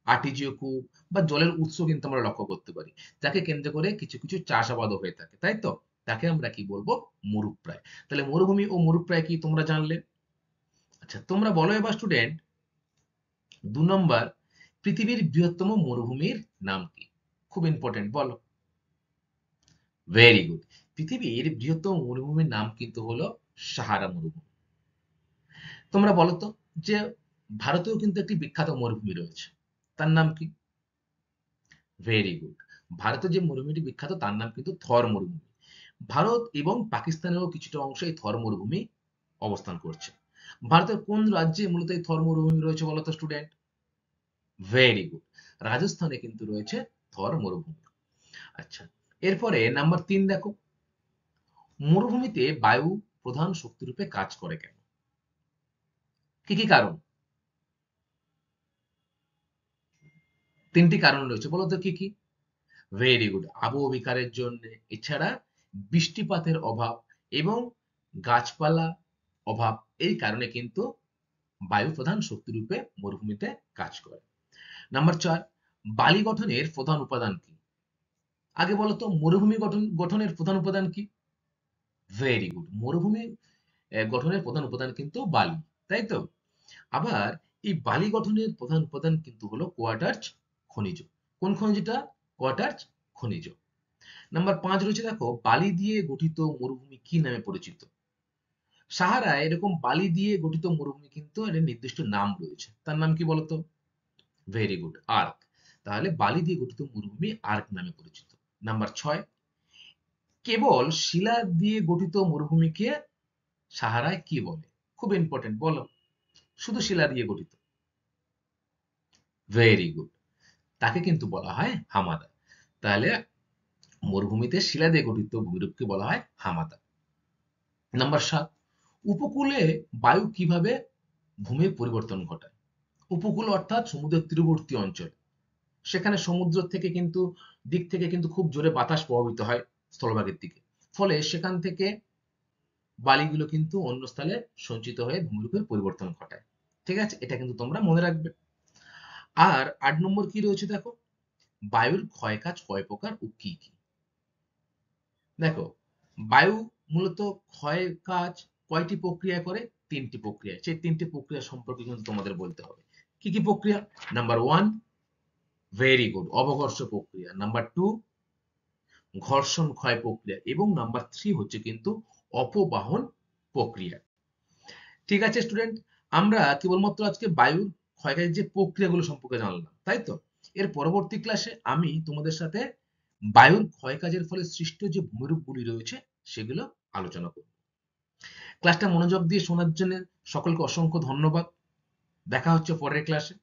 আর্টিজিও কূপ বা জলের উৎস কিন্তু আমরা লক্ষ্য করতে পারি, যাকে কেন্দ্র করে কিছু কিছু চাষাবাদও হয়ে থাকে, তাই তো? তাকে আমরা কি বলবো? মরুপ্রায়। তাহলে মরুভূমি ও মরুপ্রায় কি তোমরা জানলে। আচ্ছা তোমরা বলো এবার স্টুডেন্ট, 2 নম্বর, পৃথিবীর বৃহত্তম মরুভূমির নাম কি? খুব ইম্পর্টেন্ট, বলো। ভেরি গুড, পৃথিবীর বৃহত্তম মরুভূমির নাম কিন্তু হলো সাহারা মরুভূমি। তোমরা বলো তো, যে ভারতেও কিন্তু একটি বিখ্যাত মরুভূমি রয়েছে, তার নাম কি? ভেরি গুড, ভারতের যে মরুভূমিটি বিখ্যাত তার নাম কিন্তু থর মরুভূমি। ভারত এবং পাকিস্তানেরও কিছুটা অংশে এই থর মরুভূমি অবস্থান করছে। ভারতের কোন রাজ্যে মূলত এই থর মরুভূমি রয়েছে বলো তো স্টুডেন্ট? ভেরি গুড, রাজস্থানে কিন্তু রয়েছে থর মরুভূমি। আচ্ছা, এরপরে নাম্বার 3 দেখো, মরুভূমিতে বায়ু প্রধান শক্তিরূপে কাজ করে কেন? কি কি কারণ? 3টি কারণ রয়েছে, বলো তো কি কি? ভেরি গুড, আবহ বিকারের জন্য, এছাড়া বৃষ্টিপাতের অভাব, এবং গাছপালা অভাব, এই কারণে কিন্তু বায়ু প্রধান শক্তি রূপে মরুভূমিতে কাজ করে। নাম্বার 4, বালি গঠনের প্রধান উপাদান কি? আগে বলো তো মরুভূমি গঠনের প্রধান উপাদান কি? ভেরি গুড, মরুভূমি গঠনের প্রধান উপাদান কিন্তু বালি, তাই তো? আবার এই বালি গঠনের প্রধান উপাদান কিন্তু হলো কোয়াটার্চ খনিজ। কোন খনিজটা? কোয়াটার্চ খনিজ। নাম্বার 5 রয়েছে দেখো, বালি দিয়ে গঠিত মরুভূমি কি নামে পরিচিত? সাহারায় এরকম বালি দিয়ে গঠিত মরুভূমি কিন্তু এর নির্দিষ্ট নাম রয়েছে, তার নাম কি বলতো? Very good, arc. তাহলে বালি দিয়ে গঠিত মরুভূমি আর্ক নামে পরিচিত। নাম্বার 6, কেবল শিলা দিয়ে গঠিত মরুভূমিকে সাহারায় কি বলে? খুব ইম্পর্টেন্ট, বলো। শুধু শিলা দিয়ে গঠিত। ভেরি গুড, তাকে কিন্তু বলা হয় হামাদা। তাহলে মরুভূমিতে শিলা দিয়ে গঠিত ভূমিরূপকে বলা হয় হামাদা। নাম্বার 7, উপকূলে বায়ু কিভাবে ভূমির পরিবর্তন ঘটায়? উপকূল অর্থাৎ সমুদ্রের তীরবর্তী অঞ্চল, সেখানে সমুদ্র থেকে কিন্তু দিক থেকে কিন্তু খুব জোরে বাতাস প্রভাবিত হয় স্থলভাগের দিকে, ফলে সেখান থেকে বালিগুলো কিন্তু অন্য স্থলে সঞ্চিত হয়ে ভূমিরূপের পরিবর্তন ঘটায়। ঠিক আছে, এটা কিন্তু তোমরা মনে রাখবে। আর 8 নম্বর কি রয়েছে দেখো, বায়ুর ক্ষয়কাজ কয় প্রকার ও কি কি? দেখো, বায়ু মূলত ক্ষয় কাজ কয়টি প্রক্রিয়া করে? 3টি প্রক্রিয়া। সেই 3টি প্রক্রিয়া সম্পর্কে কিন্তু তোমাদের বলতে হবে। কি কি প্রক্রিয়া? নাম্বার 1, ভেরি গুড, অবঘর্ষ প্রক্রিয়া। নাম্বার 2, ঘর্ষণ ক্ষয় প্রক্রিয়া। এবং নাম্বার 3 হচ্ছে কিন্তু অপবাহন প্রক্রিয়া। ঠিক আছে স্টুডেন্ট, আমরা কেবলমাত্র আজকে বায়ুর ক্ষয়কাজের যে প্রক্রিয়াগুলো সম্পর্কে জানলাম, তাই তো? এর পরবর্তী ক্লাসে আমি তোমাদের সাথে বায়ুর ক্ষয়কাজের ফলে সৃষ্ট যে ভূমিরূপগুলি রয়েছে সেগুলো আলোচনা করব। ক্লাসটা মনোযোগ দিয়ে শোনার জন্য সকলকে অসংখ্য ধন্যবাদ। দেখা হচ্ছে পরের ক্লাসে।